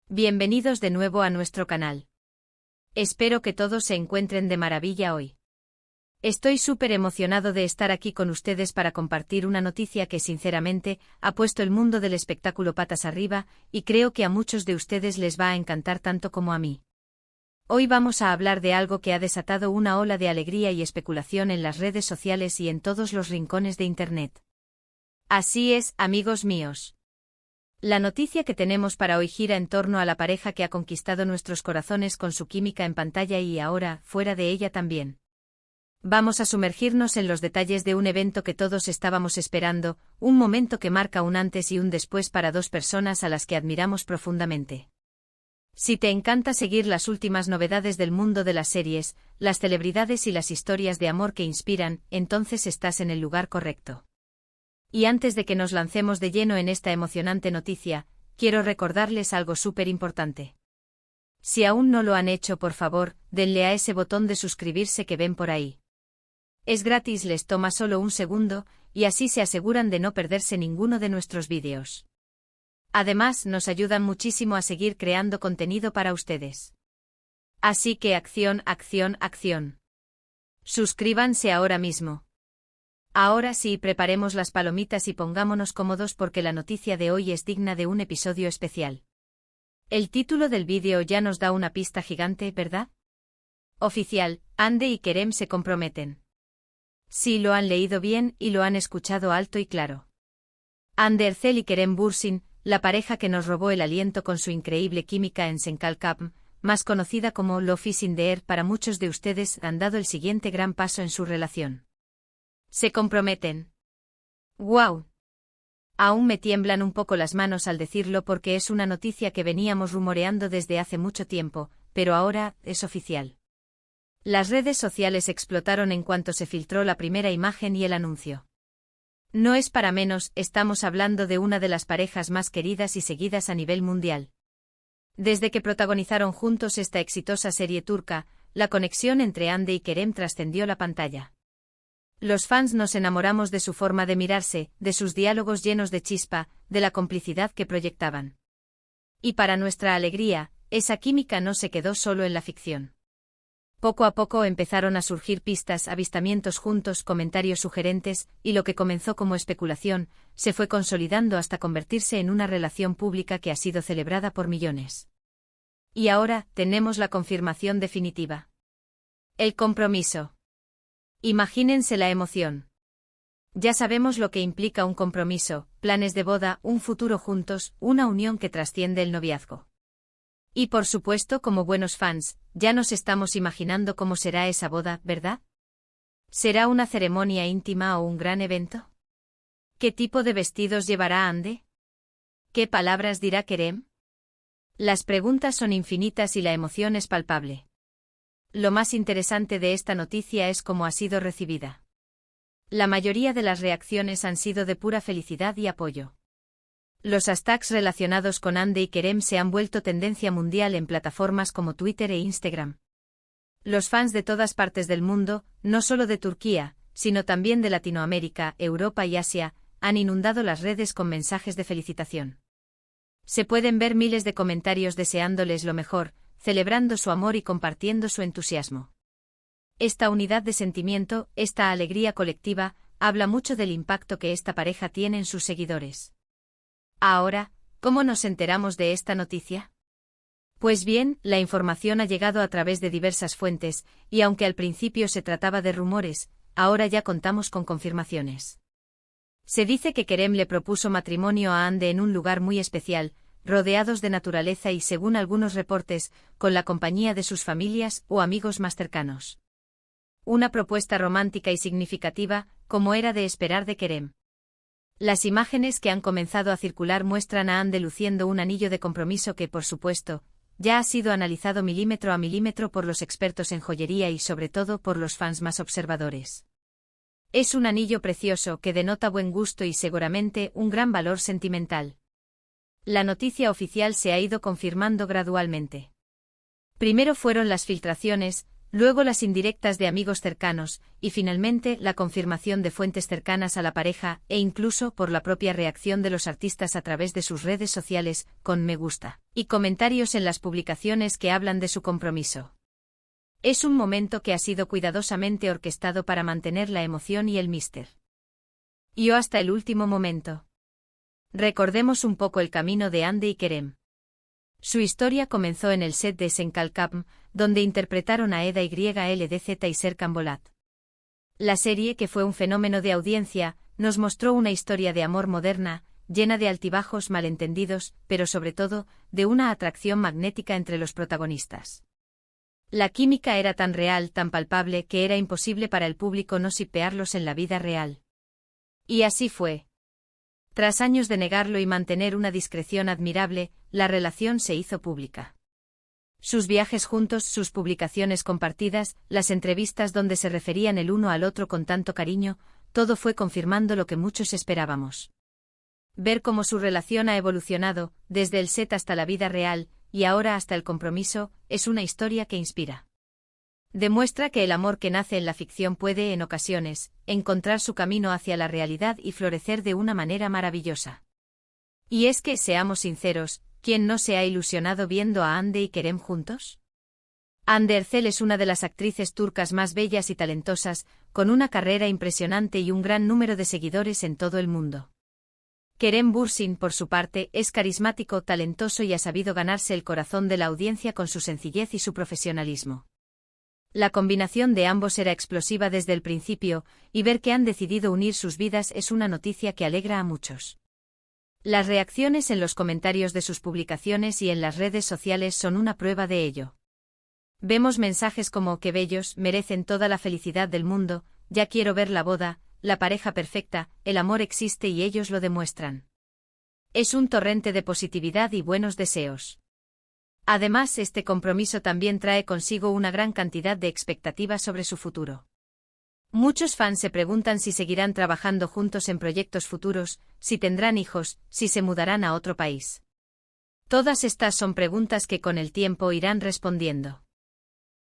Bienvenidos de nuevo a nuestro canal. Espero que todos se encuentren de maravilla hoy. Estoy súper emocionado de estar aquí con ustedes para compartir una noticia que sinceramente ha puesto el mundo del espectáculo patas arriba y creo que a muchos de ustedes les va a encantar tanto como a mí. Hoy vamos a hablar de algo que ha desatado una ola de alegría y especulación en las redes sociales y en todos los rincones de Internet. Así es, amigos míos. La noticia que tenemos para hoy gira en torno a la pareja que ha conquistado nuestros corazones con su química en pantalla y ahora, fuera de ella también. Vamos a sumergirnos en los detalles de un evento que todos estábamos esperando, un momento que marca un antes y un después para dos personas a las que admiramos profundamente. Si te encanta seguir las últimas novedades del mundo de las series, las celebridades y las historias de amor que inspiran, entonces estás en el lugar correcto. Y antes de que nos lancemos de lleno en esta emocionante noticia, quiero recordarles algo súper importante. Si aún no lo han hecho, por favor, denle a ese botón de suscribirse que ven por ahí. Es gratis, les toma solo un segundo, y así se aseguran de no perderse ninguno de nuestros vídeos. Además, nos ayudan muchísimo a seguir creando contenido para ustedes. Así que acción, acción, acción. Suscríbanse ahora mismo. Ahora sí, preparemos las palomitas y pongámonos cómodos porque la noticia de hoy es digna de un episodio especial. El título del vídeo ya nos da una pista gigante, ¿verdad? Oficial, Hande y Kerem se comprometen. Sí, lo han leído bien y lo han escuchado alto y claro. Hande Erçel y Kerem Bürsin, la pareja que nos robó el aliento con su increíble química en Senkalkapm, más conocida como Love is in the Air para muchos de ustedes, han dado el siguiente gran paso en su relación. Se comprometen. ¡Guau! Aún me tiemblan un poco las manos al decirlo porque es una noticia que veníamos rumoreando desde hace mucho tiempo, pero ahora es oficial. Las redes sociales explotaron en cuanto se filtró la primera imagen y el anuncio. No es para menos, estamos hablando de una de las parejas más queridas y seguidas a nivel mundial. Desde que protagonizaron juntos esta exitosa serie turca, la conexión entre Hande y Kerem trascendió la pantalla. Los fans nos enamoramos de su forma de mirarse, de sus diálogos llenos de chispa, de la complicidad que proyectaban. Y para nuestra alegría, esa química no se quedó solo en la ficción. Poco a poco empezaron a surgir pistas, avistamientos juntos, comentarios sugerentes, y lo que comenzó como especulación, se fue consolidando hasta convertirse en una relación pública que ha sido celebrada por millones. Y ahora, tenemos la confirmación definitiva. El compromiso. Imagínense la emoción. Ya sabemos lo que implica un compromiso, planes de boda, un futuro juntos, una unión que trasciende el noviazgo. Y por supuesto, como buenos fans, ya nos estamos imaginando cómo será esa boda, ¿verdad? ¿Será una ceremonia íntima o un gran evento? ¿Qué tipo de vestidos llevará Hande? ¿Qué palabras dirá Kerem? Las preguntas son infinitas y la emoción es palpable. Lo más interesante de esta noticia es cómo ha sido recibida. La mayoría de las reacciones han sido de pura felicidad y apoyo. Los hashtags relacionados con Hande y Kerem se han vuelto tendencia mundial en plataformas como Twitter e Instagram. Los fans de todas partes del mundo, no solo de Turquía, sino también de Latinoamérica, Europa y Asia, han inundado las redes con mensajes de felicitación. Se pueden ver miles de comentarios deseándoles lo mejor, celebrando su amor y compartiendo su entusiasmo. Esta unidad de sentimiento, esta alegría colectiva, habla mucho del impacto que esta pareja tiene en sus seguidores. Ahora, ¿cómo nos enteramos de esta noticia? Pues bien, la información ha llegado a través de diversas fuentes, y aunque al principio se trataba de rumores, ahora ya contamos con confirmaciones. Se dice que Kerem le propuso matrimonio a Hande en un lugar muy especial, rodeados de naturaleza y, según algunos reportes, con la compañía de sus familias o amigos más cercanos. Una propuesta romántica y significativa, como era de esperar de Kerem. Las imágenes que han comenzado a circular muestran a Hande luciendo un anillo de compromiso que, por supuesto, ya ha sido analizado milímetro a milímetro por los expertos en joyería y sobre todo por los fans más observadores. Es un anillo precioso que denota buen gusto y seguramente un gran valor sentimental. La noticia oficial se ha ido confirmando gradualmente. Primero fueron las filtraciones, luego las indirectas de amigos cercanos, y finalmente la confirmación de fuentes cercanas a la pareja, e incluso por la propia reacción de los artistas a través de sus redes sociales, con me gusta, y comentarios en las publicaciones que hablan de su compromiso. Es un momento que ha sido cuidadosamente orquestado para mantener la emoción y el misterio. Y hasta el último momento. Recordemos un poco el camino de Hande y Kerem. Su historia comenzó en el set de Senkalkapm, donde interpretaron a Eda YLDZ y Serkan Bolat. La serie, que fue un fenómeno de audiencia, nos mostró una historia de amor moderna, llena de altibajos, malentendidos, pero sobre todo, de una atracción magnética entre los protagonistas. La química era tan real, tan palpable, que era imposible para el público no shippearlos en la vida real. Y así fue. Tras años de negarlo y mantener una discreción admirable, la relación se hizo pública. Sus viajes juntos, sus publicaciones compartidas, las entrevistas donde se referían el uno al otro con tanto cariño, todo fue confirmando lo que muchos esperábamos. Ver cómo su relación ha evolucionado, desde el set hasta la vida real, y ahora hasta el compromiso, es una historia que inspira. Demuestra que el amor que nace en la ficción puede, en ocasiones, encontrar su camino hacia la realidad y florecer de una manera maravillosa. Y es que, seamos sinceros, ¿quién no se ha ilusionado viendo a Hande y Kerem juntos? Hande Erçel es una de las actrices turcas más bellas y talentosas, con una carrera impresionante y un gran número de seguidores en todo el mundo. Kerem Bürsin, por su parte, es carismático, talentoso y ha sabido ganarse el corazón de la audiencia con su sencillez y su profesionalismo. La combinación de ambos era explosiva desde el principio, y ver que han decidido unir sus vidas es una noticia que alegra a muchos. Las reacciones en los comentarios de sus publicaciones y en las redes sociales son una prueba de ello. Vemos mensajes como "qué bellos, merecen toda la felicidad del mundo, ya quiero ver la boda, la pareja perfecta, el amor existe y ellos lo demuestran". Es un torrente de positividad y buenos deseos. Además, este compromiso también trae consigo una gran cantidad de expectativas sobre su futuro. Muchos fans se preguntan si seguirán trabajando juntos en proyectos futuros, si tendrán hijos, si se mudarán a otro país. Todas estas son preguntas que con el tiempo irán respondiendo.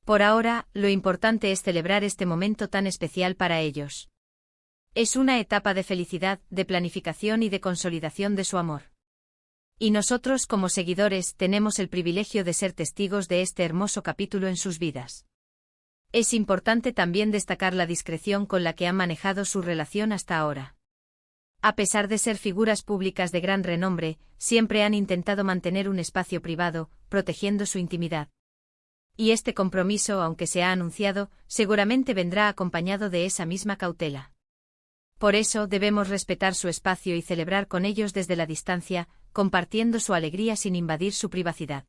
Por ahora, lo importante es celebrar este momento tan especial para ellos. Es una etapa de felicidad, de planificación y de consolidación de su amor. Y nosotros, como seguidores, tenemos el privilegio de ser testigos de este hermoso capítulo en sus vidas. Es importante también destacar la discreción con la que han manejado su relación hasta ahora. A pesar de ser figuras públicas de gran renombre, siempre han intentado mantener un espacio privado, protegiendo su intimidad. Y este compromiso, aunque se ha anunciado, seguramente vendrá acompañado de esa misma cautela. Por eso debemos respetar su espacio y celebrar con ellos desde la distancia, compartiendo su alegría sin invadir su privacidad.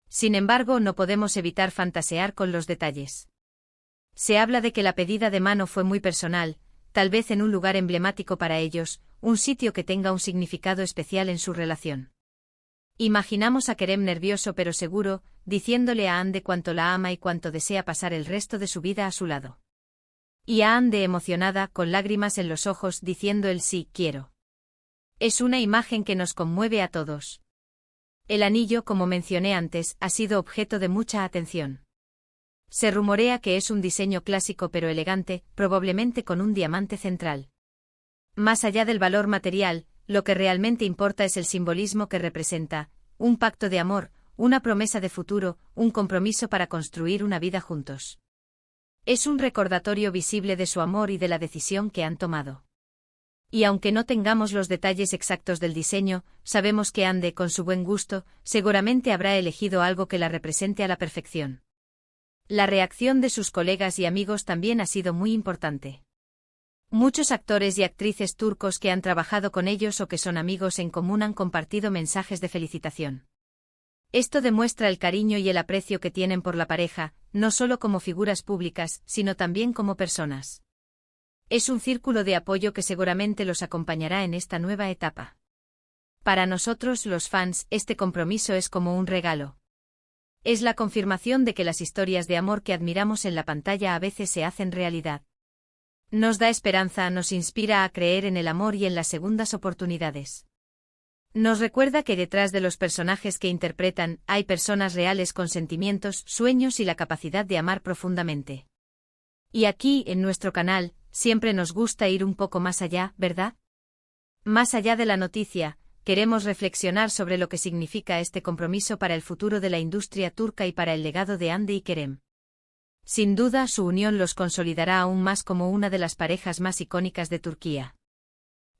Sin embargo, no podemos evitar fantasear con los detalles. Se habla de que la pedida de mano fue muy personal, tal vez en un lugar emblemático para ellos, un sitio que tenga un significado especial en su relación. Imaginamos a Kerem nervioso pero seguro, diciéndole a Hande cuánto la ama y cuánto desea pasar el resto de su vida a su lado. Y a Hande emocionada, con lágrimas en los ojos, diciendo el sí, quiero. Es una imagen que nos conmueve a todos. El anillo, como mencioné antes, ha sido objeto de mucha atención. Se rumorea que es un diseño clásico pero elegante, probablemente con un diamante central. Más allá del valor material, lo que realmente importa es el simbolismo que representa: un pacto de amor, una promesa de futuro, un compromiso para construir una vida juntos. Es un recordatorio visible de su amor y de la decisión que han tomado. Y aunque no tengamos los detalles exactos del diseño, sabemos que Hande, con su buen gusto, seguramente habrá elegido algo que la represente a la perfección. La reacción de sus colegas y amigos también ha sido muy importante. Muchos actores y actrices turcos que han trabajado con ellos o que son amigos en común han compartido mensajes de felicitación. Esto demuestra el cariño y el aprecio que tienen por la pareja, no solo como figuras públicas, sino también como personas. Es un círculo de apoyo que seguramente los acompañará en esta nueva etapa. Para nosotros, los fans, este compromiso es como un regalo. Es la confirmación de que las historias de amor que admiramos en la pantalla a veces se hacen realidad. Nos da esperanza, nos inspira a creer en el amor y en las segundas oportunidades. Nos recuerda que detrás de los personajes que interpretan hay personas reales con sentimientos, sueños y la capacidad de amar profundamente. Y aquí, en nuestro canal, siempre nos gusta ir un poco más allá, ¿verdad? Más allá de la noticia, queremos reflexionar sobre lo que significa este compromiso para el futuro de la industria turca y para el legado de Hande y Kerem. Sin duda, su unión los consolidará aún más como una de las parejas más icónicas de Turquía.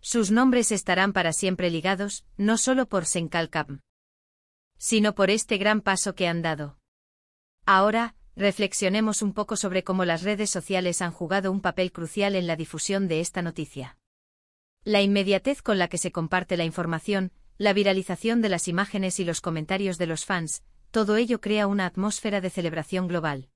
Sus nombres estarán para siempre ligados, no solo por Senkalkam, sino por este gran paso que han dado. Ahora, reflexionemos un poco sobre cómo las redes sociales han jugado un papel crucial en la difusión de esta noticia. La inmediatez con la que se comparte la información, la viralización de las imágenes y los comentarios de los fans, todo ello crea una atmósfera de celebración global.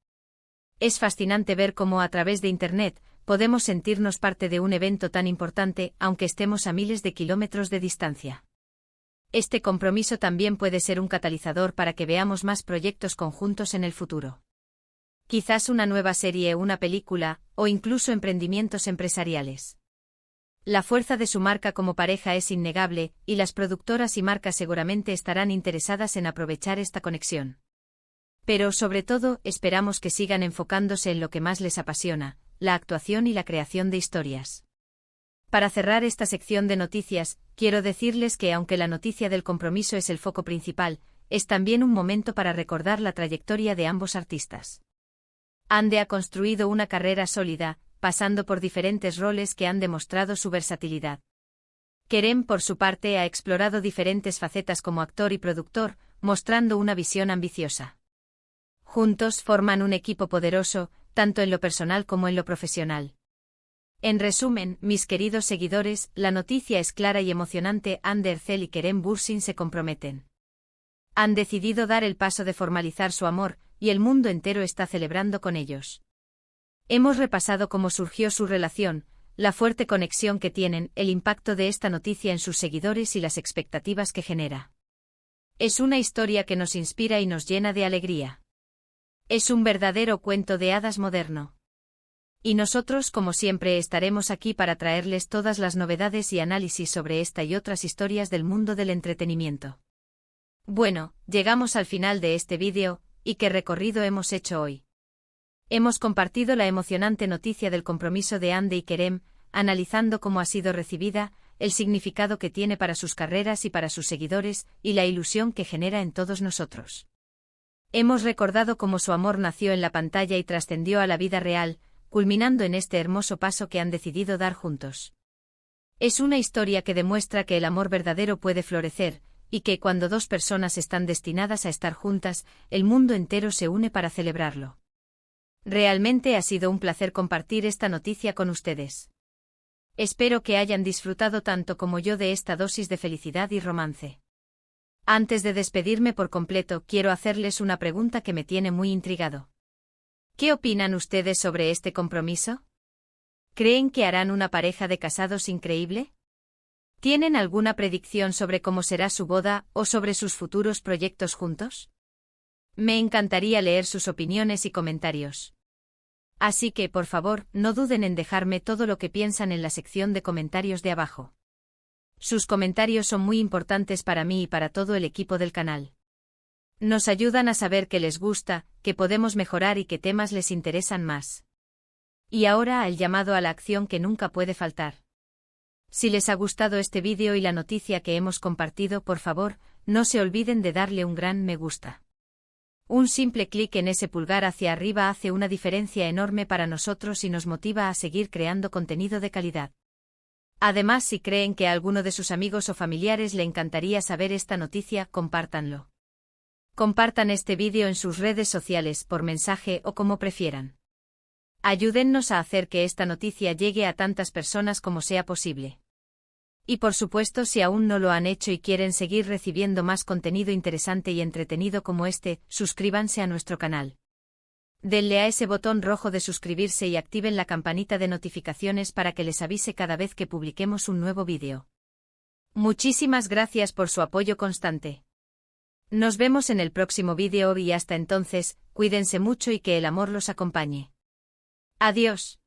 Es fascinante ver cómo a través de Internet podemos sentirnos parte de un evento tan importante, aunque estemos a miles de kilómetros de distancia. Este compromiso también puede ser un catalizador para que veamos más proyectos conjuntos en el futuro. Quizás una nueva serie, una película, o incluso emprendimientos empresariales. La fuerza de su marca como pareja es innegable, y las productoras y marcas seguramente estarán interesadas en aprovechar esta conexión. Pero sobre todo, esperamos que sigan enfocándose en lo que más les apasiona, la actuación y la creación de historias. Para cerrar esta sección de noticias, quiero decirles que aunque la noticia del compromiso es el foco principal, es también un momento para recordar la trayectoria de ambos artistas. Hande ha construido una carrera sólida, pasando por diferentes roles que han demostrado su versatilidad. Kerem, por su parte, ha explorado diferentes facetas como actor y productor, mostrando una visión ambiciosa. Juntos forman un equipo poderoso, tanto en lo personal como en lo profesional. En resumen, mis queridos seguidores, la noticia es clara y emocionante. Hande Erçel y Kerem Bürsin se comprometen. Han decidido dar el paso de formalizar su amor, y el mundo entero está celebrando con ellos. Hemos repasado cómo surgió su relación, la fuerte conexión que tienen, el impacto de esta noticia en sus seguidores y las expectativas que genera. Es una historia que nos inspira y nos llena de alegría. Es un verdadero cuento de hadas moderno. Y nosotros, como siempre, estaremos aquí para traerles todas las novedades y análisis sobre esta y otras historias del mundo del entretenimiento. Bueno, llegamos al final de este vídeo, ¿y qué recorrido hemos hecho hoy? Hemos compartido la emocionante noticia del compromiso de Hande y Kerem, analizando cómo ha sido recibida, el significado que tiene para sus carreras y para sus seguidores, y la ilusión que genera en todos nosotros. Hemos recordado cómo su amor nació en la pantalla y trascendió a la vida real, culminando en este hermoso paso que han decidido dar juntos. Es una historia que demuestra que el amor verdadero puede florecer, y que cuando dos personas están destinadas a estar juntas, el mundo entero se une para celebrarlo. Realmente ha sido un placer compartir esta noticia con ustedes. Espero que hayan disfrutado tanto como yo de esta dosis de felicidad y romance. Antes de despedirme por completo, quiero hacerles una pregunta que me tiene muy intrigado. ¿Qué opinan ustedes sobre este compromiso? ¿Creen que harán una pareja de casados increíble? ¿Tienen alguna predicción sobre cómo será su boda o sobre sus futuros proyectos juntos? Me encantaría leer sus opiniones y comentarios. Así que, por favor, no duden en dejarme todo lo que piensan en la sección de comentarios de abajo. Sus comentarios son muy importantes para mí y para todo el equipo del canal. Nos ayudan a saber qué les gusta, qué podemos mejorar y qué temas les interesan más. Y ahora al llamado a la acción que nunca puede faltar. Si les ha gustado este vídeo y la noticia que hemos compartido, por favor, no se olviden de darle un gran me gusta. Un simple clic en ese pulgar hacia arriba hace una diferencia enorme para nosotros y nos motiva a seguir creando contenido de calidad. Además, si creen que a alguno de sus amigos o familiares le encantaría saber esta noticia, compártanlo. Compartan este vídeo en sus redes sociales, por mensaje o como prefieran. Ayúdennos a hacer que esta noticia llegue a tantas personas como sea posible. Y por supuesto, si aún no lo han hecho y quieren seguir recibiendo más contenido interesante y entretenido como este, suscríbanse a nuestro canal. Denle a ese botón rojo de suscribirse y activen la campanita de notificaciones para que les avise cada vez que publiquemos un nuevo vídeo. Muchísimas gracias por su apoyo constante. Nos vemos en el próximo vídeo y hasta entonces, cuídense mucho y que el amor los acompañe. Adiós.